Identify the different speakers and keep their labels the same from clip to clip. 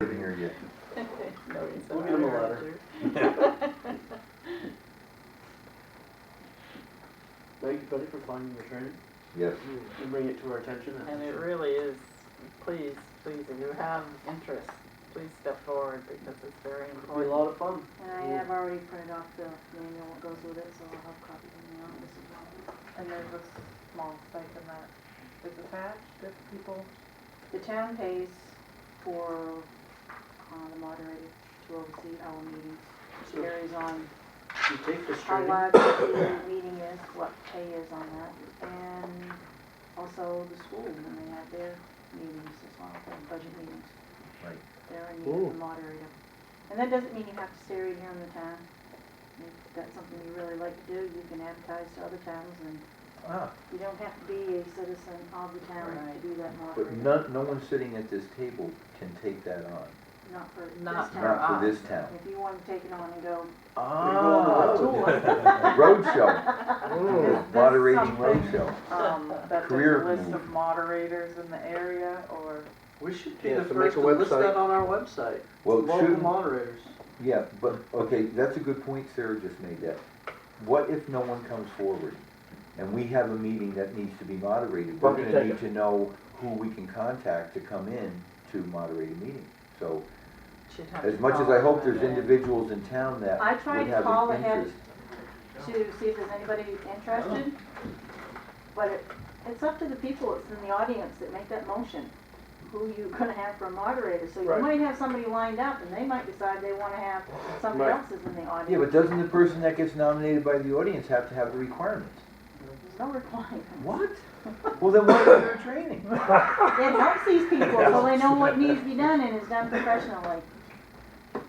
Speaker 1: Here yet.
Speaker 2: We'll get him a letter. Thank you, Buddy, for finding the training
Speaker 1: Yes.
Speaker 2: and bring it to our attention.
Speaker 3: And it really is, please, if you have interest, please step forward because it's very
Speaker 2: It'll be a
Speaker 3: important.
Speaker 2: lot of fun.
Speaker 4: And I have already printed off the manual that goes with it, so I'll have copies in the office as well.
Speaker 5: And there's a small stipend that is attached if people,
Speaker 4: The town pays for the moderator to oversee our meetings. She
Speaker 2: So-
Speaker 4: carries on
Speaker 2: You take this
Speaker 4: how
Speaker 2: training.
Speaker 4: large the meeting is, what pay is on that, and also the school when they have their meetings as well, their budget meetings.
Speaker 1: Right.
Speaker 4: They're in need of a moderator. And that doesn't mean you have to stay right here in the town. If that's something you really like to do, you can advertise to other towns, and you don't have to be a citizen of the town to
Speaker 3: Right.
Speaker 4: do that
Speaker 1: But
Speaker 4: moderator.
Speaker 1: no one sitting at this table can take that on.
Speaker 4: Not for
Speaker 3: Not
Speaker 4: this
Speaker 3: for
Speaker 4: town.
Speaker 1: Not for this town.
Speaker 4: If you want to take it on and go,
Speaker 1: Road show. Moderating road
Speaker 5: something-
Speaker 1: show.
Speaker 5: that
Speaker 1: Career
Speaker 5: there's a list
Speaker 1: move.
Speaker 5: of moderators in the area, or,
Speaker 2: We should be
Speaker 6: Yeah,
Speaker 2: the
Speaker 6: so make
Speaker 2: first
Speaker 6: a
Speaker 2: to list
Speaker 6: website.
Speaker 2: that on our website.
Speaker 1: Well,
Speaker 2: Local
Speaker 1: shouldn't-
Speaker 2: moderators.
Speaker 1: Yeah, but, okay, that's a good point Sarah just made that. What if no one comes forward and we have a meeting that needs to be moderated? We're
Speaker 6: Bucket
Speaker 1: gonna
Speaker 6: ticket.
Speaker 1: need to know who we can contact to come in to moderate a meeting. So,
Speaker 3: She'd have
Speaker 1: as
Speaker 3: to
Speaker 1: much as
Speaker 3: call
Speaker 1: I hope
Speaker 3: them
Speaker 1: there's
Speaker 3: in.
Speaker 1: individuals in town that
Speaker 4: I
Speaker 1: would
Speaker 4: tried to
Speaker 1: have
Speaker 4: call
Speaker 1: an
Speaker 4: ahead
Speaker 1: interest.
Speaker 4: to see if there's anybody interested, but it's up to the people that's in the audience that make that motion, who you're gonna have for a moderator. So you
Speaker 6: Right.
Speaker 4: might have somebody lined up, and they might decide they wanna have somebody
Speaker 6: Right.
Speaker 4: else is in the audience.
Speaker 1: Yeah, but doesn't the person that gets nominated by the audience have to have the requirements?
Speaker 4: There's no requirement.
Speaker 1: What? Well, then why is there training?
Speaker 4: It helps these people so they know what needs to be done and is done professionally.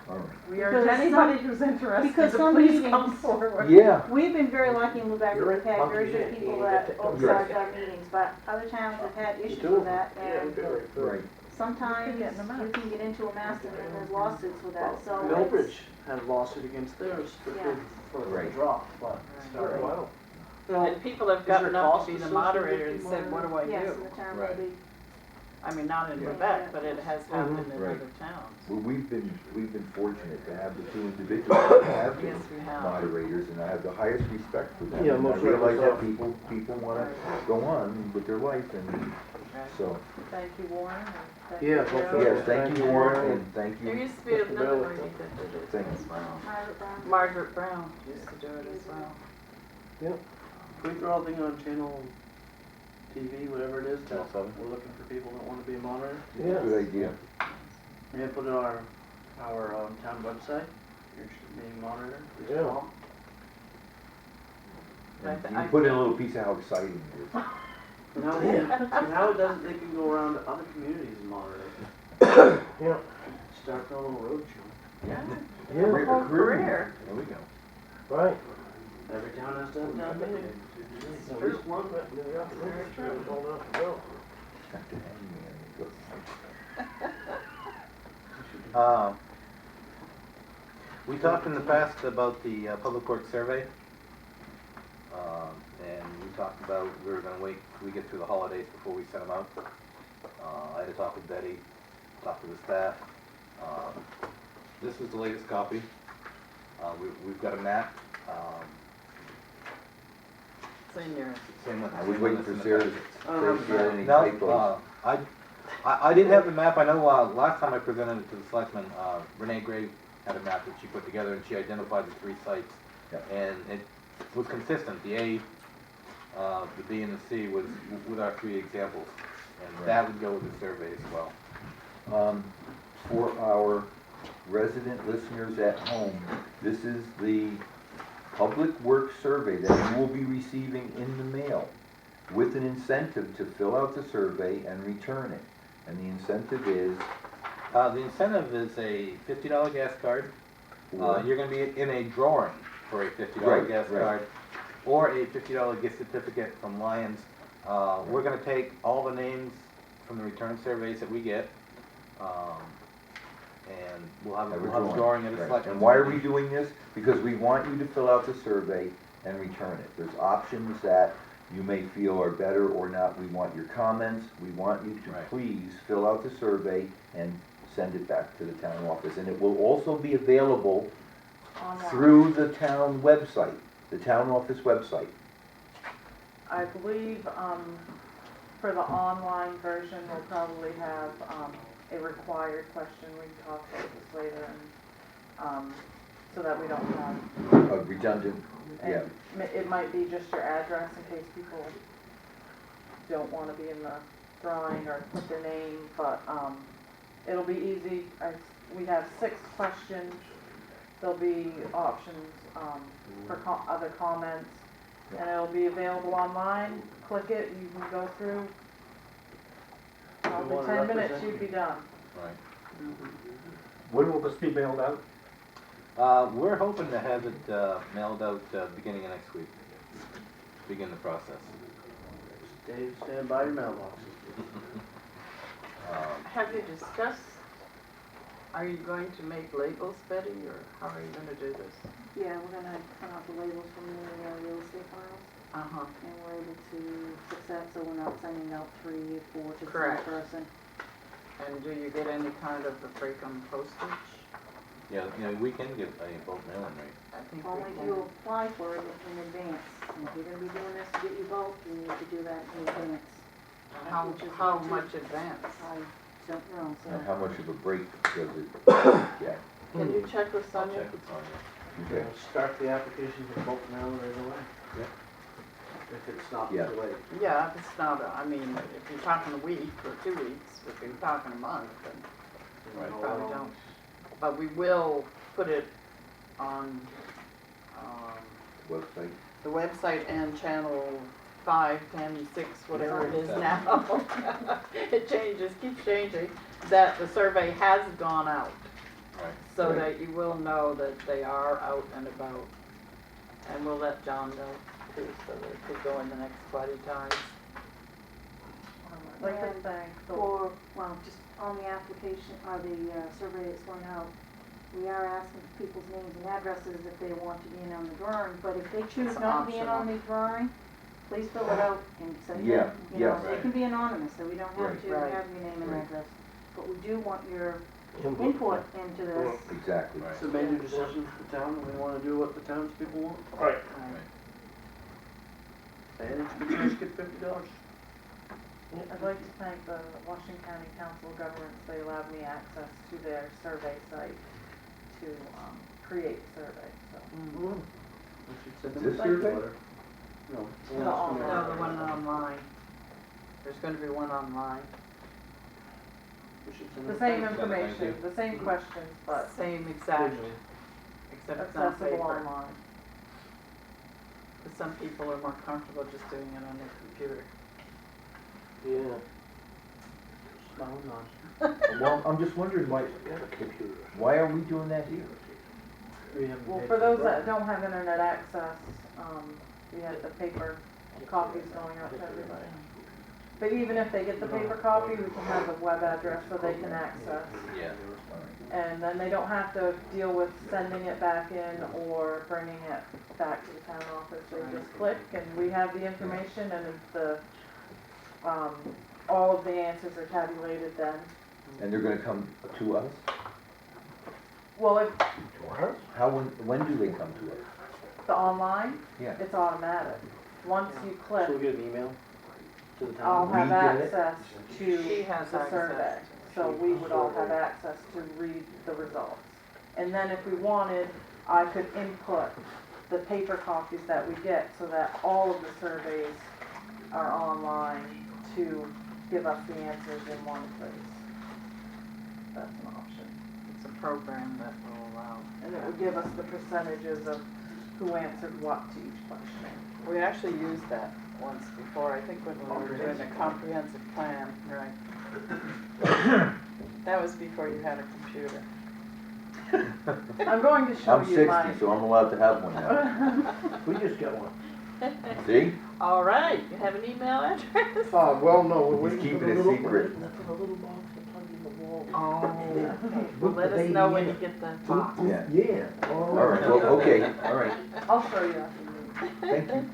Speaker 1: All right.
Speaker 5: we urge
Speaker 4: Because
Speaker 5: anybody
Speaker 4: some-
Speaker 5: who's interested
Speaker 4: because
Speaker 5: to
Speaker 4: some
Speaker 5: please come
Speaker 4: meetings-
Speaker 5: forward.
Speaker 1: Yeah,
Speaker 4: We've been very lucky in Lubec,
Speaker 6: You're
Speaker 4: we've had
Speaker 6: right.
Speaker 4: very good
Speaker 6: Monkey,
Speaker 4: people
Speaker 6: yeah,
Speaker 4: that
Speaker 6: yeah.
Speaker 4: oversee our meetings, but other towns have had issues with that, and
Speaker 1: right.
Speaker 4: sometimes
Speaker 5: You can get in a mess.
Speaker 4: you can get into a mess and then there's lawsuits with that, so it's,
Speaker 2: Millbridge had a lawsuit against theirs
Speaker 4: Yeah.
Speaker 2: for the
Speaker 1: Right.
Speaker 2: drop, but.
Speaker 3: Right.
Speaker 6: Wow.
Speaker 3: And people have
Speaker 2: Is there
Speaker 3: gotten up
Speaker 2: cost
Speaker 3: to be the
Speaker 2: associated
Speaker 3: moderator
Speaker 2: with
Speaker 3: and
Speaker 2: the
Speaker 3: said, what do I
Speaker 4: yes,
Speaker 3: do?
Speaker 4: and the town
Speaker 1: Right.
Speaker 4: will be,
Speaker 3: I mean, not in
Speaker 1: Yeah.
Speaker 3: Lubec, but it has happened in
Speaker 1: Right.
Speaker 3: other towns.
Speaker 1: Well, we've been fortunate to have the two individuals that have been
Speaker 3: Yes, we have.
Speaker 1: moderators, and I have the highest respect for them.
Speaker 6: Yeah,
Speaker 1: And I
Speaker 6: most
Speaker 1: realize that
Speaker 6: certainly
Speaker 1: people wanna go on with their life, and
Speaker 3: Right.
Speaker 1: so,
Speaker 5: Thank you, Warren, and thank
Speaker 6: Yeah,
Speaker 5: you,
Speaker 6: most
Speaker 5: Joe.
Speaker 6: certainly.
Speaker 1: yes, thank you, Warren, and thank
Speaker 3: There
Speaker 1: you.
Speaker 3: used to be
Speaker 6: Mr.
Speaker 3: another
Speaker 6: Bailey.
Speaker 3: lady that did it
Speaker 1: Thank
Speaker 3: as well.
Speaker 4: Margaret Brown.
Speaker 3: Margaret Brown used to do it as well.
Speaker 2: Can we throw a thing on channel TV, whatever it is,
Speaker 6: Channel
Speaker 2: that
Speaker 6: 7.
Speaker 2: we're looking for people that wanna be a moderator?
Speaker 6: Yeah.
Speaker 1: Good idea.
Speaker 2: Yeah, put it on our town website, you're interested in being a moderator, please
Speaker 6: Yeah.
Speaker 2: call.
Speaker 1: And you put in a little piece of how exciting it is.
Speaker 2: Now it doesn't, they can go around to other communities and moderate.
Speaker 6: Yeah.
Speaker 2: Start their little road show.
Speaker 3: Yeah.
Speaker 6: Yeah.
Speaker 1: A
Speaker 3: whole
Speaker 1: career
Speaker 3: career.
Speaker 1: move. There we go.
Speaker 6: Right.
Speaker 2: Every town has to have a town meeting. At
Speaker 3: true.
Speaker 2: least one.
Speaker 3: Very true.
Speaker 1: Got the hangman, go.
Speaker 7: We talked in the past about the public works survey. And we talked about we were gonna wait till we get through the holidays before we send them out. I had to talk with Betty, talk to the staff. This is the latest copy. We've got a map.
Speaker 3: Senior.
Speaker 7: Same one.
Speaker 1: I was waiting for Sarah to say if she had any
Speaker 7: No,
Speaker 1: typos.
Speaker 7: I didn't have the map. I know last time I presented it to the selectmen, Renee Gray had a map that she put together and she identified the 3 sites.
Speaker 1: Yep.
Speaker 7: And it was consistent. The A, the B, and the C was with our 3 examples. And
Speaker 1: Right.
Speaker 7: that would go with the survey as well.
Speaker 1: For our resident listeners at home, this is the public works survey that you will be receiving in the mail with an incentive to fill out the survey and return it. And the incentive is
Speaker 7: The incentive is a $50 gas card.
Speaker 1: for,
Speaker 7: You're going to be in a drawing for a $50
Speaker 1: Right,
Speaker 7: gas
Speaker 1: right.
Speaker 7: card or a $50 gift certificate from Lions. We're going to take all the names from the return surveys that we get, and we'll have a drawing at a
Speaker 1: Right.
Speaker 7: selection.
Speaker 1: And why are we doing this? Because we want you to fill out the survey and return it. There's options that you may feel are better or not. We want your comments. We want you to
Speaker 7: Right.
Speaker 1: please fill out the survey and send it back to the town office. And it will also be available
Speaker 5: Online.
Speaker 1: through the town website, the town office website.
Speaker 5: I believe, for the online version, we'll probably have, a required question. We can talk about this later and, so that we don't have.
Speaker 1: Redundant, yeah.
Speaker 5: It might be just your address in case people don't wanna be in the drawing or put their name, but, it'll be easy. We have 6 questions. There'll be options, for other comments, and it'll be available online. Click it, you can go through. Probably
Speaker 2: wanna
Speaker 5: 10 minutes,
Speaker 2: represent
Speaker 5: you'd be done.
Speaker 7: Right.
Speaker 6: When will this be mailed out?
Speaker 7: We're hoping to have it mailed out beginning of next week. Begin the process.
Speaker 2: Stand by your mailbox.
Speaker 3: Have you discussed, are you going to make labels, Betty, or how are you gonna do this?
Speaker 4: Yeah, we're gonna print out the labels from the real estate files,
Speaker 3: Uh-huh.
Speaker 4: and we're able to fix that, so we're not sending out 3 or 4 to the same
Speaker 3: Correct.
Speaker 4: person.
Speaker 3: And do you get any kind of a break on postage?
Speaker 7: Yeah, we can get a bulk mailing rate.
Speaker 3: I think we
Speaker 4: Only if
Speaker 3: can.
Speaker 4: you apply for it in advance. And if you're gonna be doing this to get you bulk, you need to do that in advance. Which is
Speaker 3: How
Speaker 4: what you-
Speaker 3: much advance?
Speaker 4: I don't know, so.
Speaker 1: And how much of a break does it get?
Speaker 3: Can you check with
Speaker 7: I'll
Speaker 3: Sonia?
Speaker 7: check with Sonia.
Speaker 1: Okay.
Speaker 2: Start the application for bulk mail right away.
Speaker 7: Yeah.
Speaker 2: If it's not
Speaker 1: Yeah.
Speaker 2: too late.
Speaker 3: Yeah, if it's not, I mean, if you're talking a week or 2 weeks, if you're talking a month, then
Speaker 2: You
Speaker 7: Right.
Speaker 2: know,
Speaker 3: probably don't. But we will put it on,
Speaker 1: Website?
Speaker 3: the website and channel 5, 10, 6, whatever it is now. It changes, keeps changing, that the survey has gone out,
Speaker 7: Right.
Speaker 3: so
Speaker 1: Right.
Speaker 3: that you will know that they are out and about. And we'll let John know too, so that it could go in the next buddy times.
Speaker 5: I'd like to
Speaker 4: And
Speaker 5: thank the
Speaker 4: For, well, just on the application, or the survey that's going out, we are asking for people's names and addresses if they want to be in on the drawing, but if they choose
Speaker 3: It's
Speaker 4: not to be in on
Speaker 3: optional.
Speaker 4: the drawing, please fill it out and send
Speaker 1: Yeah,
Speaker 4: it, you know,
Speaker 1: yeah.
Speaker 4: they can be anonymous, so we don't have
Speaker 1: Right.
Speaker 4: to
Speaker 3: Right.
Speaker 4: have your name and
Speaker 1: Right.
Speaker 4: address. But we do want your
Speaker 6: Input.
Speaker 4: input into this.
Speaker 1: Exactly.
Speaker 7: Right.
Speaker 2: It's a major decision for the town, and we wanna do what the townspeople want.
Speaker 6: Right.
Speaker 2: And if you just get $50.
Speaker 5: I'd like to thank the Washington County Council of Governments. They allowed me access to their survey site to create the survey, so.
Speaker 3: Mm.
Speaker 2: We should send them
Speaker 1: This
Speaker 2: a thank you
Speaker 1: survey?
Speaker 2: letter. No.
Speaker 5: The online.
Speaker 3: No, the one online. There's gonna be one online.
Speaker 2: We should send
Speaker 5: The
Speaker 2: them a
Speaker 5: same
Speaker 2: thank you.
Speaker 5: information, the same questions, but
Speaker 3: Same exact,
Speaker 2: Digitally.
Speaker 3: except it's on
Speaker 5: accessible
Speaker 3: paper.
Speaker 5: online.
Speaker 3: But some people are more comfortable just doing it on their computer.
Speaker 2: Yeah. Smelling nice.
Speaker 1: Well, I'm just wondering why are we doing that here?
Speaker 2: We haven't
Speaker 5: Well,
Speaker 2: paid
Speaker 5: for
Speaker 2: the
Speaker 5: those
Speaker 2: bill.
Speaker 5: that don't have internet access, we had the paper copies going out to everybody. But even if they get the paper copy, we can have a web address so they can access.
Speaker 7: Yeah.
Speaker 5: And then they don't have to deal with sending it back in or bringing it back to the town office. They just click and we have the information and it's the, all of the answers are tabulated then.
Speaker 1: And they're gonna come to us?
Speaker 5: Well, if
Speaker 1: How, when do they come to us?
Speaker 5: the online,
Speaker 1: Yeah.
Speaker 5: it's automatic. Once you click,
Speaker 2: So we get an email to the
Speaker 5: I'll
Speaker 2: town?
Speaker 5: have
Speaker 1: We get it?
Speaker 5: access to
Speaker 3: She has
Speaker 5: the
Speaker 3: access
Speaker 5: survey. So we would all have access to read the results. And then if we wanted, I could input the paper copies that we get so that all of the surveys are online to give us the answers in one place. That's an option.
Speaker 3: It's a program that will allow.
Speaker 5: And it would give us the percentages of who answered what to each question.
Speaker 3: We actually used that once before, I think when we were doing a comprehensive plan, right? That was before you had a computer.
Speaker 5: I'm going to show
Speaker 1: I'm
Speaker 5: you my.
Speaker 1: 60, so I'm allowed to have one now.
Speaker 6: We just got one.
Speaker 1: See?
Speaker 3: All right, you have an email address?
Speaker 6: Well, no, we're
Speaker 1: He's
Speaker 6: waiting for
Speaker 1: keeping
Speaker 6: the
Speaker 1: it
Speaker 6: little,
Speaker 1: secret.
Speaker 6: we're waiting for the little box to plug in the wall.
Speaker 3: Oh. Well, let us know when you get the box.
Speaker 1: Yeah.
Speaker 6: Yeah.
Speaker 1: All right, well, okay, all right.
Speaker 5: I'll show you after the meeting.
Speaker 1: Thank you.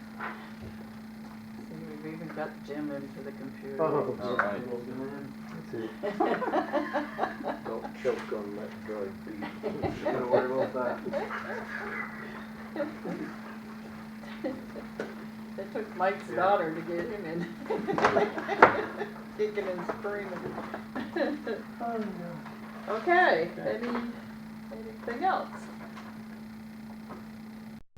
Speaker 3: See, we've even got Jim into the computer.
Speaker 6: Oh,
Speaker 7: All right.
Speaker 2: Man.
Speaker 1: That's
Speaker 6: Don't choke on that dried beef.
Speaker 2: Just gonna worry about that.
Speaker 3: It took Mike's daughter to get him in. Kicking and screaming. Okay, anything else?